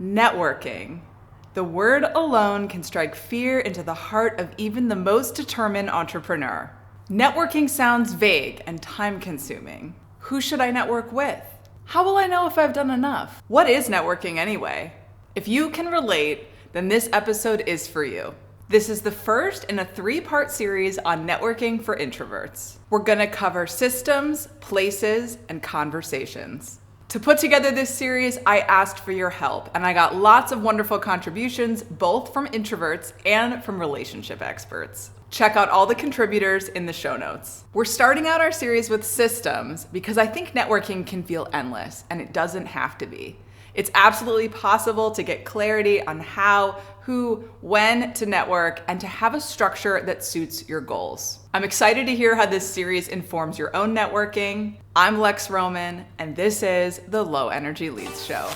Networking. The word alone can strike fear into the heart of even the most determined entrepreneur. Networking sounds vague and time-consuming. Who should I network with? How will I know if I've done enough? What is networking anyway? If you can relate, then this episode is for you. This is the first in a 3-part series on networking for introverts. We're gonna cover systems, places, and conversations. To put together this series, I asked for your help, and I got lots of wonderful contributions, both from introverts and from relationship experts. Check out all the contributors in the show notes. We're starting out our series with systems because I think networking can feel endless, and it doesn't have to be. It's absolutely possible to get clarity on how, who, when to network, and to have a structure that suits your goals. I'm excited to hear how this series informs your own networking. I'm Lex Roman, and this is the Low Energy Leads Show.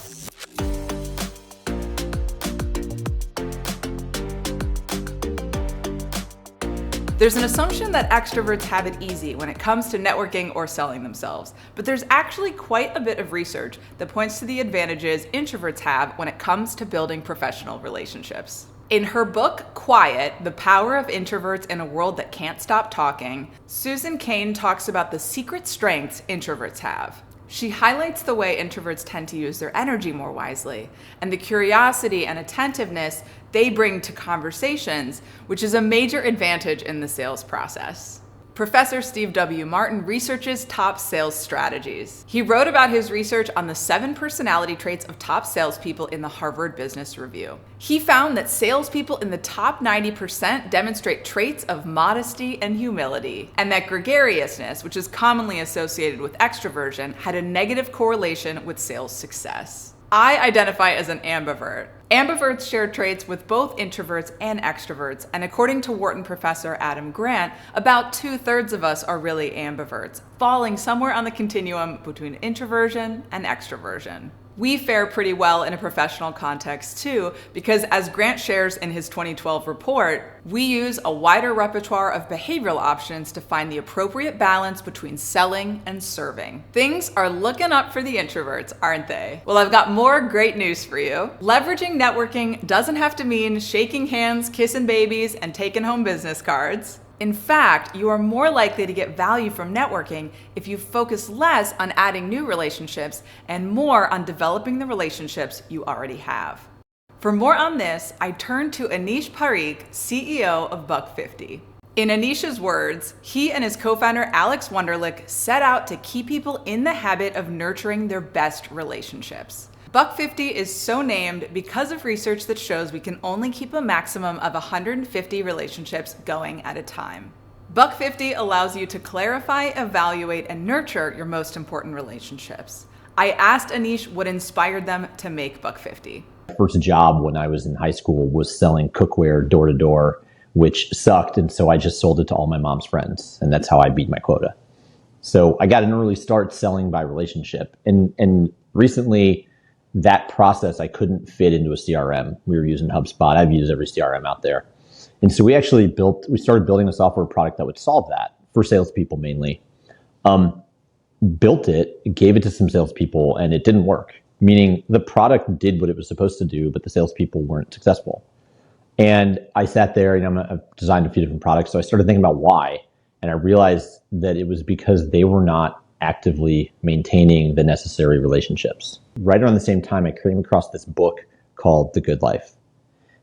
There's an assumption that extroverts have it easy when it comes to networking or selling themselves, but there's actually quite a bit of research that points to the advantages introverts have when it comes to building professional relationships. In her book, Quiet, The Power of Introverts in a World That Can't Stop Talking, Susan Cain talks about the secret strengths introverts have. She highlights the way introverts tend to use their energy more wisely, and the curiosity and attentiveness they bring to conversations, which is a major advantage in the sales process. Professor Steve W. Martin researches top sales strategies. He wrote about his research on the 7 personality traits of top salespeople in the Harvard Business Review. He found that salespeople in the top 90% demonstrate traits of modesty and humility, and that gregariousness, which is commonly associated with extroversion, had a negative correlation with sales success. I identify as an ambivert. Ambiverts share traits with both introverts and extroverts, and according to Wharton professor Adam Grant, about 2/3 of us are really ambiverts, falling somewhere on the continuum between introversion and extroversion. We fare pretty well in a professional context too, because as Grant shares in his 2012 report, we use a wider repertoire of behavioral options to find the appropriate balance between selling and serving. Things are looking up for the introverts, aren't they? Well, I've got more great news for you. Leveraging networking doesn't have to mean shaking hands, kissing babies, and taking home business cards. In fact, you are more likely to get value from networking if you focus less on adding new relationships and more on developing the relationships you already have. For more on this, I turn to Anish Parikh, CEO of BuckFifty. In Anish's words, he and his co-founder Alex Wunderlich set out to keep people in the habit of nurturing their best relationships. BuckFifty is so named because of research that shows we can only keep a maximum of 150 relationships going at a time. BuckFifty allows you to clarify, evaluate, and nurture your most important relationships. I asked Anish what inspired them to make BuckFifty. My first job when I was in high school was selling cookware door to door, which sucked, and so I just sold it to all my mom's friends, and that's how I beat my quota. So I got an early start selling by relationship, and recently, that process I couldn't fit into a CRM. We were using HubSpot. I've used every CRM out there. And so we started building a software product that would solve that for salespeople mainly. Built it, gave it to some salespeople, and it didn't work. Meaning the product did what it was supposed to do, but the salespeople weren't successful. And I sat there, I've designed a few different products. So I started thinking about why. And I realized that it was because they were not actively maintaining the necessary relationships. Right around the same time, I came across this book called The Good Life.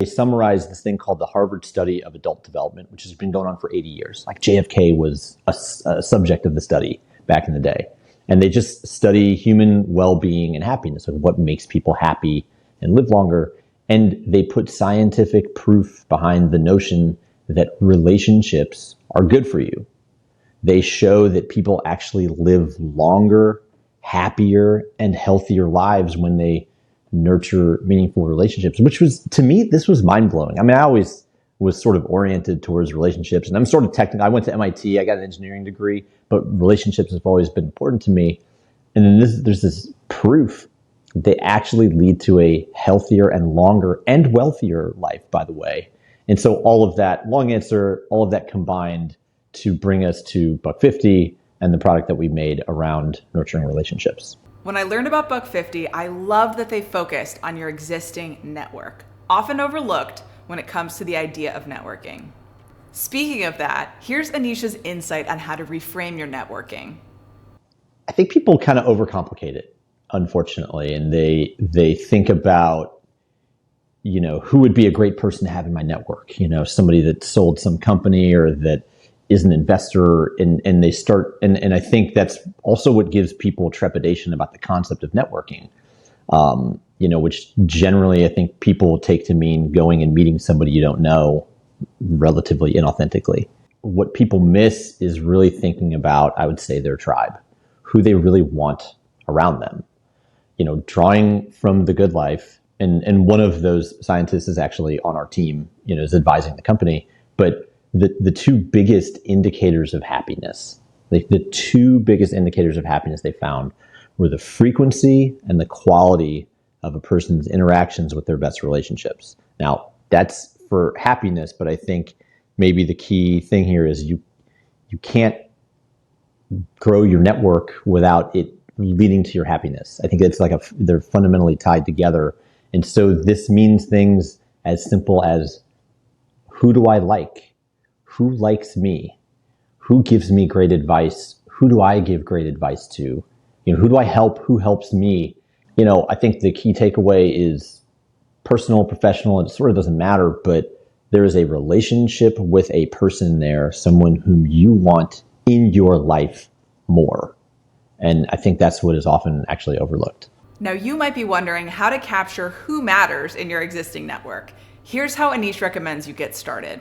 They summarized this thing called the Harvard Study of Adult Development, which has been going on for 80 years. Like JFK was a subject of the study back in the day. And they just study human well-being and happiness, and what makes people happy and live longer. And they put scientific proof behind the notion that relationships are good for you. They show that people actually live longer, happier, and healthier lives when they nurture meaningful relationships, which was, to me, this was mind-blowing. I mean, I always was sort of oriented towards relationships, and I'm sort of technical. I went to MIT, I got an engineering degree, but relationships have always been important to me. And then there's this proof they actually lead to a healthier and longer and wealthier life, by the way. And so all of that, long answer, all of that combined to bring us to BuckFifty and the product that we made around nurturing relationships. When I learned about BuckFifty, I loved that they focused on your existing network, often overlooked when it comes to the idea of networking. Speaking of that, here's Anisha's insight on how to reframe your networking. I think people kind of overcomplicate it, unfortunately, and they think about, who would be a great person to have in my network, somebody that sold some company or that is an investor, and they start, and I think that's also what gives people trepidation about the concept of networking, which generally I think people take to mean going and meeting somebody you don't know relatively inauthentically. What people miss is really thinking about, I would say, their tribe, who they really want around them, drawing from the good life. And one of those scientists is actually on our team, is advising the company. But the two biggest indicators of happiness, like the two biggest indicators of happiness they found were the frequency and the quality of a person's interactions with their best relationships. Now, that's for happiness, but I think maybe the key thing here is you can't grow your network without it leading to your happiness. I think it's they're fundamentally tied together. And so this means things as simple as, who do I like? Who likes me? Who gives me great advice? Who do I give great advice to? Who do I help? Who helps me? I think the key takeaway is personal, professional, and it sort of doesn't matter, but there is a relationship with a person there, someone whom you want in your life more. And I think that's what is often actually overlooked. Now, you might be wondering how to capture who matters in your existing network. Here's how Anish recommends you get started.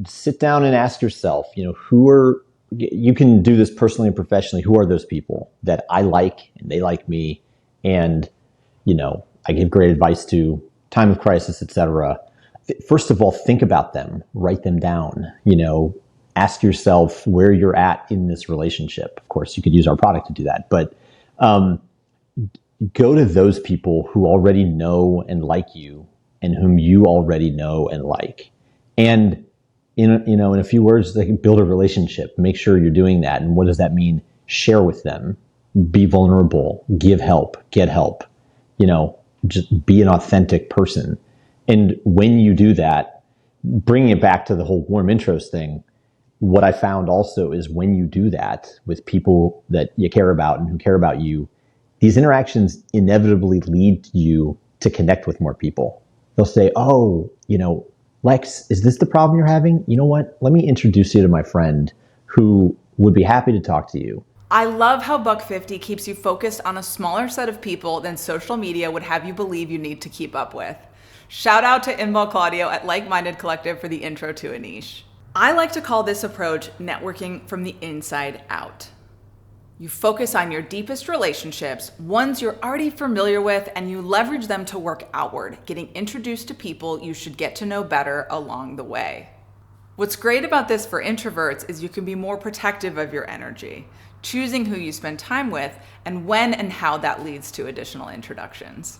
Sit down and ask yourself, you can do this personally and professionally. Who are those people that I like and they like me? And, I give great advice to, time of crisis, etc. First of all, think about them, write them down, ask yourself where you're at in this relationship. Of course, you could use our product to do that, but go to those people who already know and like you and whom you already know and like. And in a few words, they can build a relationship. Make sure you're doing that. And what does that mean? Share with them, be vulnerable, give help, get help, just be an authentic person. And when you do that, bringing it back to the whole warm intros thing, what I found also is when you do that with people that you care about and who care about you, these interactions inevitably lead you to connect with more people. They'll say, oh, Lex, is this the problem you're having? You know what? Let me introduce you to my friend who would be happy to talk to you. I love how BuckFifty keeps you focused on a smaller set of people than social media would have you believe you need to keep up with. Shout out to Inbal Claudio at Like Minded Collective for the intro to Anish. I like to call this approach networking from the inside out. You focus on your deepest relationships, ones you're already familiar with, and you leverage them to work outward, getting introduced to people you should get to know better along the way. What's great about this for introverts is you can be more protective of your energy, choosing who you spend time with and when and how that leads to additional introductions.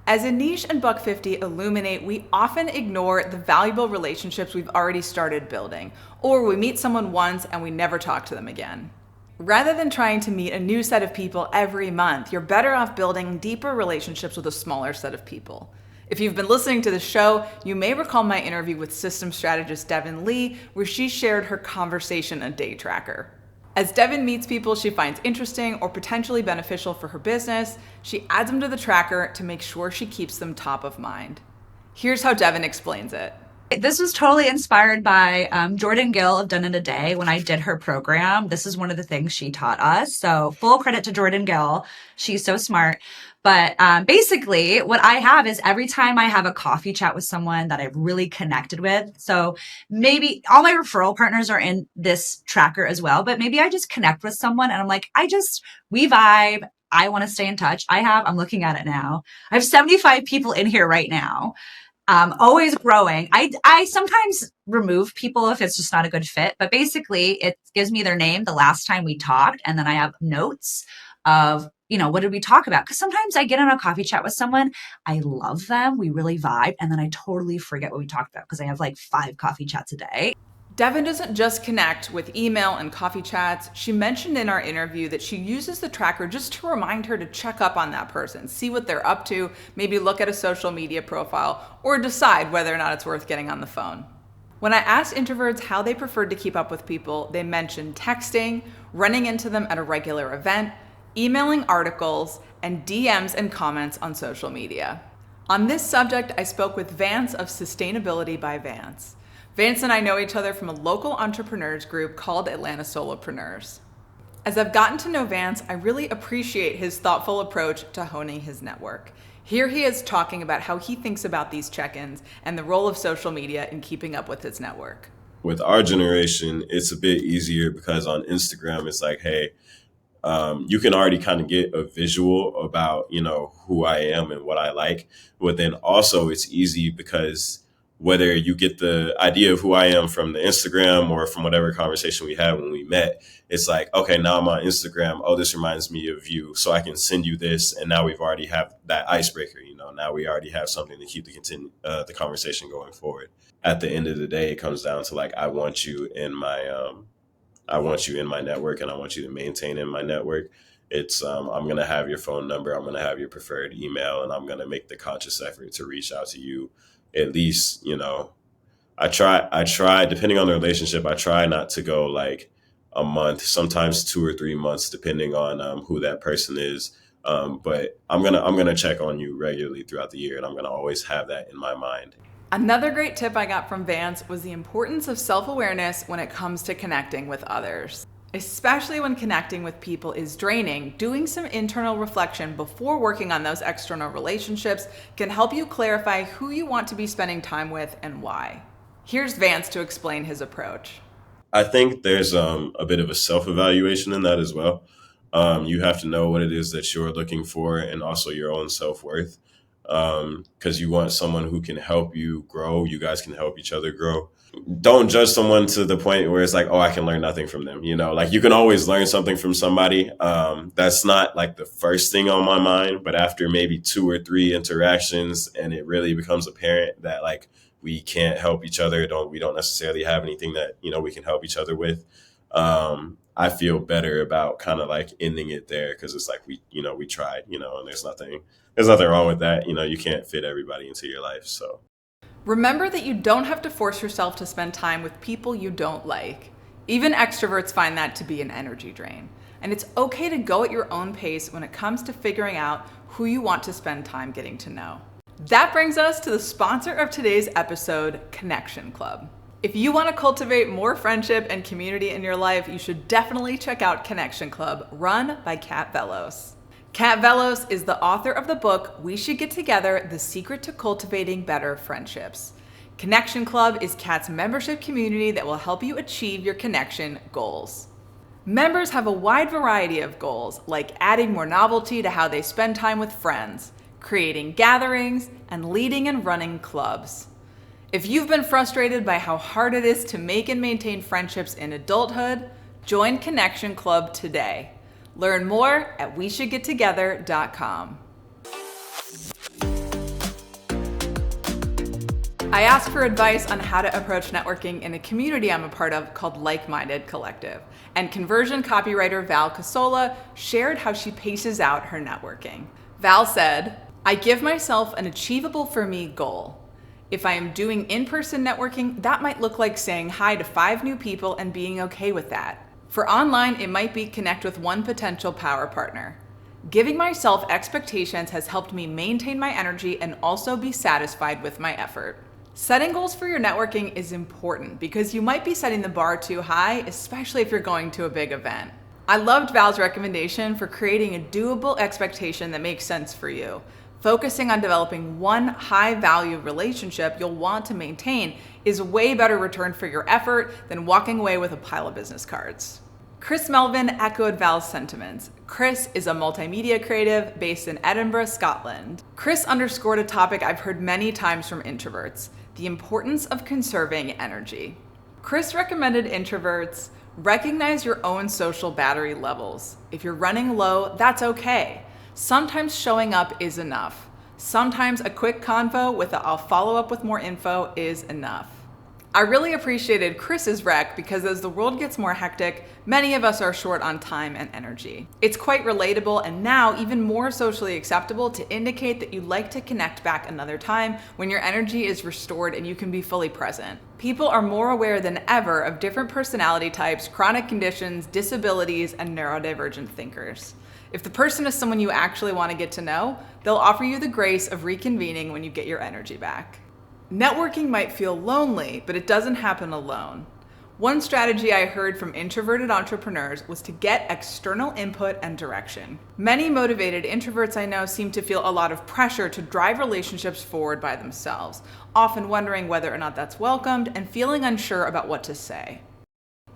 As Anish and BuckFifty illuminate, we often ignore the valuable relationships we've already started building, or we meet someone once and we never talk to them again. Rather than trying to meet a new set of people every month, you're better off building deeper relationships with a smaller set of people. If you've been listening to the show, you may recall my interview with systems strategist Devin Lee, where she shared her conversation a day tracker. As Devin meets people she finds interesting or potentially beneficial for her business, she adds them to the tracker to make sure she keeps them top of mind. Here's how Devin explains it. This was totally inspired by Jordan Gill of Done in a Day. When I did her program, this is one of the things she taught us. So full credit to Jordan Gill. She's so smart. But basically what I have is every time I have a coffee chat with someone that I've really connected with. So maybe all my referral partners are in this tracker as well, but maybe I just connect with someone and I'm like, we vibe. I want to stay in touch. I'm looking at it now. I have 75 people in here right now. Always growing. I sometimes remove people if it's just not a good fit, but basically it gives me their name the last time we talked. And then I have notes of, what did we talk about? Because sometimes I get in a coffee chat with someone, I love them, we really vibe, and then I totally forget what we talked about because I have like 5 coffee chats a day. Devin doesn't just connect with email and coffee chats. She mentioned in our interview that she uses the tracker just to remind her to check up on that person, see what they're up to, maybe look at a social media profile, or decide whether or not it's worth getting on the phone. When I asked introverts how they preferred to keep up with people, they mentioned texting, running into them at a regular event, emailing articles, and DMs and comments on social media. On this subject, I spoke with Vance of Sustainability by Vance. Vance and I know each other from a local entrepreneurs group called Atlanta Solopreneurs. As I've gotten to know Vance, I really appreciate his thoughtful approach to honing his network. Here he is talking about how he thinks about these check-ins and the role of social media in keeping up with his network. With our generation, it's a bit easier because on Instagram, it's like, hey, you can already kind of get a visual about, who I am and what I like. But then also it's easy because whether you get the idea of who I am from the Instagram or from whatever conversation we had when we met, it's like, okay, now I'm on Instagram. Oh, this reminds me of you. So I can send you this. And now we've already have that icebreaker, now we already have something to keep the conversation going forward. At the end of the day, it comes down to like, I want you in my network and I want you to maintain in my network. It's I'm going to have your phone number. I'm going to have your preferred email, and I'm going to make the conscious effort to reach out to you. At least, I try, depending on the relationship, I try not to go like a month, sometimes 2 or 3 months, depending on who that person is. But I'm going to check on you regularly throughout the year, and I'm going to always have that in my mind. Another great tip I got from Vance was the importance of self-awareness when it comes to connecting with others. Especially when connecting with people is draining, doing some internal reflection before working on those external relationships can help you clarify who you want to be spending time with and why. Here's Vance to explain his approach. I think there's a bit of a self-evaluation in that as well. You have to know what it is that you're looking for and also your own self-worth. Because you want someone who can help you grow. You guys can help each other grow. Don't judge someone to the point where it's like, oh, I can learn nothing from them. Like you can always learn something from somebody. That's not like the first thing on my mind, but after maybe 2 or 3 interactions and it really becomes apparent that like we can't help each other, we don't necessarily have anything that, we can help each other with. I feel better about kind of like ending it there because it's like we tried, and there's nothing wrong with that. You can't fit everybody into your life. So remember that you don't have to force yourself to spend time with people you don't like. Even extroverts find that to be an energy drain. And it's okay to go at your own pace when it comes to figuring out who you want to spend time getting to know. That brings us to the sponsor of today's episode, Connection Club. If you want to cultivate more friendship and community in your life, you should definitely check out Connection Club, run by Kat Vellos. Kat Vellos is the author of the book, We Should Get Together, The Secret to Cultivating Better Friendships. Connection Club is Kat's membership community that will help you achieve your connection goals. Members have a wide variety of goals, like adding more novelty to how they spend time with friends, creating gatherings, and leading and running clubs. If you've been frustrated by how hard it is to make and maintain friendships in adulthood, join Connection Club today. Learn more at weshouldgettogether.com. I asked for advice on how to approach networking in a community I'm a part of called Like-Minded Collective, and conversion copywriter Val Casola shared how she paces out her networking. Val said, I give myself an achievable for me goal. If I am doing in-person networking, that might look like saying hi to 5 new people and being okay with that. For online, it might be connect with 1 potential power partner. Giving myself expectations has helped me maintain my energy and also be satisfied with my effort. Setting goals for your networking is important because you might be setting the bar too high, especially if you're going to a big event. I loved Val's recommendation for creating a doable expectation that makes sense for you. Focusing on developing one high-value relationship you'll want to maintain is a way better return for your effort than walking away with a pile of business cards. Chris Melvin echoed Val's sentiments. Chris is a multimedia creative based in Edinburgh, Scotland. Chris underscored a topic I've heard many times from introverts, the importance of conserving energy. Chris recommended introverts recognize your own social battery levels. If you're running low, that's okay. Sometimes showing up is enough. Sometimes a quick convo with a I'll follow up with more info is enough. I really appreciated Chris's rec because as the world gets more hectic, many of us are short on time and energy. It's quite relatable and now even more socially acceptable to indicate that you'd like to connect back another time when your energy is restored and you can be fully present. People are more aware than ever of different personality types, chronic conditions, disabilities, and neurodivergent thinkers. If the person is someone you actually want to get to know, they'll offer you the grace of reconvening when you get your energy back. Networking might feel lonely, but it doesn't happen alone. One strategy I heard from introverted entrepreneurs was to get external input and direction. Many motivated introverts I know seem to feel a lot of pressure to drive relationships forward by themselves, often wondering whether or not that's welcomed and feeling unsure about what to say.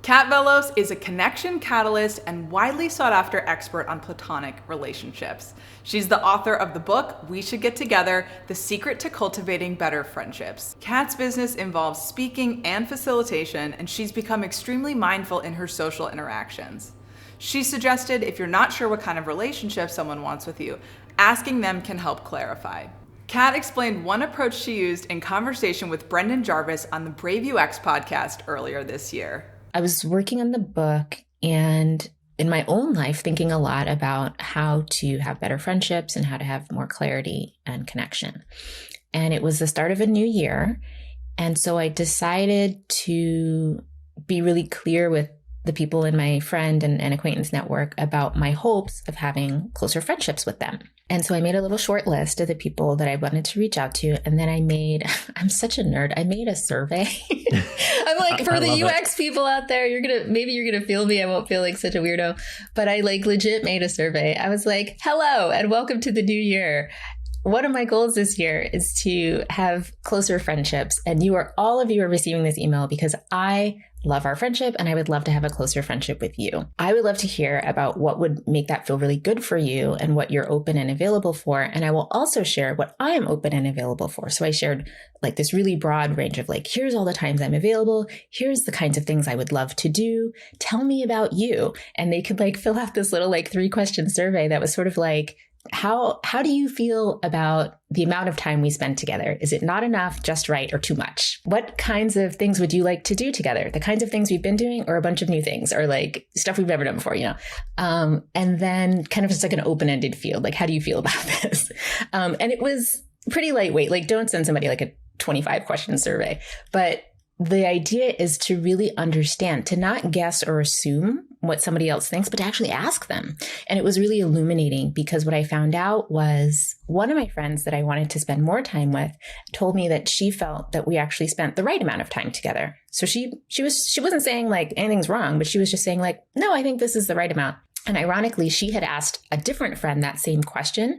Kat Vellos is a connection catalyst and widely sought after expert on platonic relationships. She's the author of the book, We Should Get Together, The Secret to Cultivating Better Friendships. Kat's business involves speaking and facilitation, and she's become extremely mindful in her social interactions. She suggested if you're not sure what kind of relationship someone wants with you, asking them can help clarify. Kat explained one approach she used in conversation with Brendan Jarvis on the Brave UX podcast earlier this year. I was working on the book and in my own life thinking a lot about how to have better friendships and how to have more clarity and connection. And it was the start of a new year. And so I decided to be really clear with the people in my friend and acquaintance network about my hopes of having closer friendships with them. And so I made a little short list of the people that I wanted to reach out to. And then I'm such a nerd. I made a survey. I'm like, for the UX people out there, maybe you're going to feel me. I won't feel like such a weirdo, but I legit made a survey. I was like, hello and welcome to the new year. One of my goals this year is to have closer friendships. And all of you are receiving this email because I love our friendship and I would love to have a closer friendship with you. I would love to hear about what would make that feel really good for you and what you're open and available for. And I will also share what I am open and available for. So I shared this really broad range of here's all the times I'm available. Here's the kinds of things I would love to do. Tell me about you. And they could fill out this little 3-question survey that was sort of how do you feel about the amount of time we spend together? Is it not enough, just right, or too much? What kinds of things would you like to do together? The kinds of things we've been doing or a bunch of new things or stuff we've never done before, And then kind of just an open-ended field. How do you feel about this? And it was pretty lightweight. Don't send somebody a 25-question survey. But the idea is to really understand, to not guess or assume what somebody else thinks, but to actually ask them. And it was really illuminating because what I found out was one of my friends that I wanted to spend more time with told me that she felt that we actually spent the right amount of time together. So she wasn't saying anything's wrong, but she was just saying no, I think this is the right amount. And ironically, she had asked a different friend that same question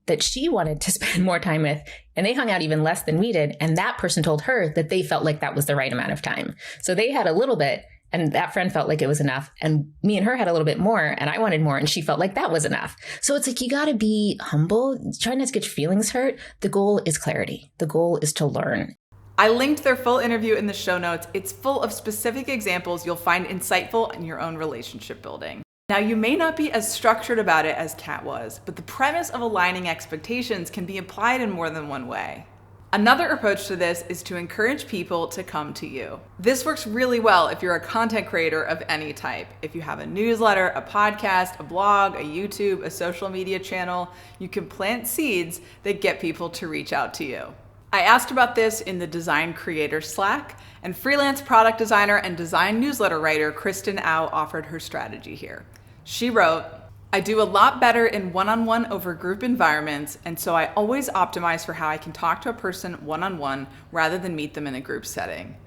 that she wanted to spend more time with, and they hung out even less than we did. And that person told her that they felt like that was the right amount of time. So they had a little bit, and that friend felt like it was enough. And me and her had a little bit more, and I wanted more, and she felt like that was enough. So it's you got to be humble, try not to get your feelings hurt. The goal is clarity. The goal is to learn. I linked their full interview in the show notes. It's full of specific examples you'll find insightful in your own relationship building. Now, you may not be as structured about it as Kat was, but the premise of aligning expectations can be applied in more than one way. Another approach to this is to encourage people to come to you. This works really well if you're a content creator of any type. If you have a newsletter, a podcast, a blog, a YouTube, a social media channel, you can plant seeds that get people to reach out to you. I asked about this in the Design Creator Slack, and freelance product designer and design newsletter writer Kristen Au offered her strategy here. She wrote, I do a lot better in one-on-one over group environments, and so I always optimize for how I can talk to a person one-on-one rather than meet them in a group setting.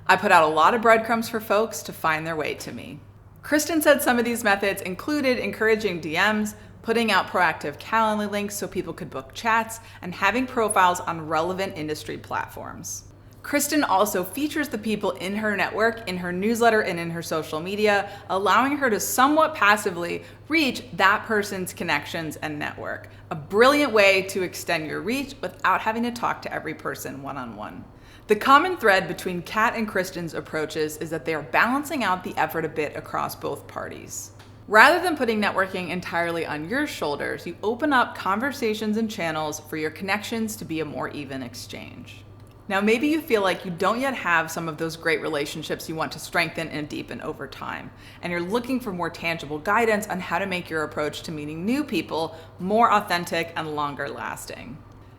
I put out a lot of breadcrumbs for folks to find their way to me. Kristen said some of these methods included encouraging DMs, putting out proactive Calendly links so people could book chats, and having profiles on relevant industry platforms. Kristen also features the people in her network, in her newsletter, and in her social media, allowing her to somewhat passively reach that person's connections and network. A brilliant way to extend your reach without having to talk to every person one-on-one. The common thread between Kat and Kristen's approaches is that they are balancing out the effort a bit across both parties. Rather than putting networking entirely on your shoulders, you open up conversations and channels for your connections to be a more even exchange. Now, maybe you feel like you don't yet have some of those great relationships you want to strengthen and deepen over time, and you're looking for more tangible guidance on how to make your approach to meeting new people more authentic and longer lasting.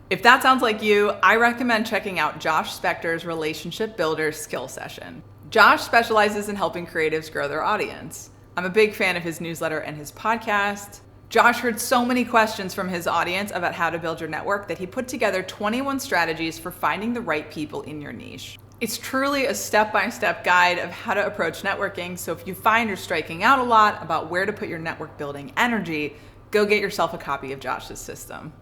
If that sounds like you, I recommend checking out Josh Spector's Relationship Builder Skill Session. Josh specializes in helping creatives grow their audience. I'm a big fan of his newsletter and his podcast. Josh heard so many questions from his audience about how to build your network that he put together 21 strategies for finding the right people in your niche. It's truly a step-by-step guide of how to approach networking, so if you find you're striking out a lot about where to put your network building energy, go get yourself a copy of Josh's system.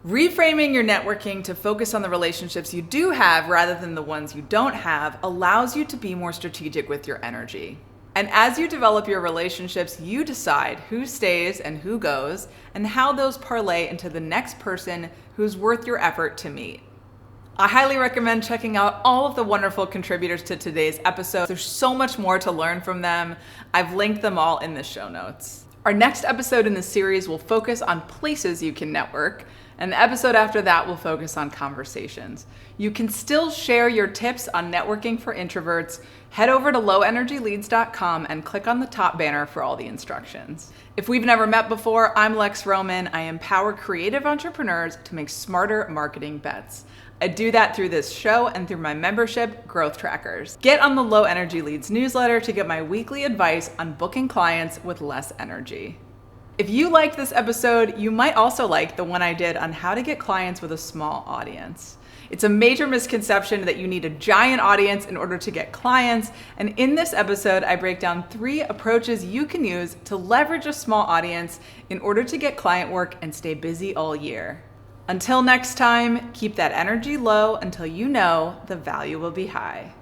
Reframing your networking to focus on the relationships you do have rather than the ones you don't have allows you to be more strategic with your energy. And as you develop your relationships, you decide who stays and who goes, and how those parlay into the next person who's worth your effort to meet. I highly recommend checking out all of the wonderful contributors to today's episode. There's so much more to learn from them. I've linked them all in the show notes. Our next episode in the series will focus on places you can network, and the episode after that will focus on conversations. You can still share your tips on networking for introverts. Head over to lowenergyleads.com and click on the top banner for all the instructions. If we've never met before, I'm Lex Roman. I empower creative entrepreneurs to make smarter marketing bets. I do that through this show and through my membership, Growth Trackers. Get on the Low Energy Leads newsletter to get my weekly advice on booking clients with less energy. If you liked this episode, you might also like the one I did on how to get clients with a small audience. It's a major misconception that you need a giant audience in order to get clients, and in this episode, I break down 3 approaches you can use to leverage a small audience in order to get client work and stay busy all year. Until next time, keep that energy low until you know the value will be high.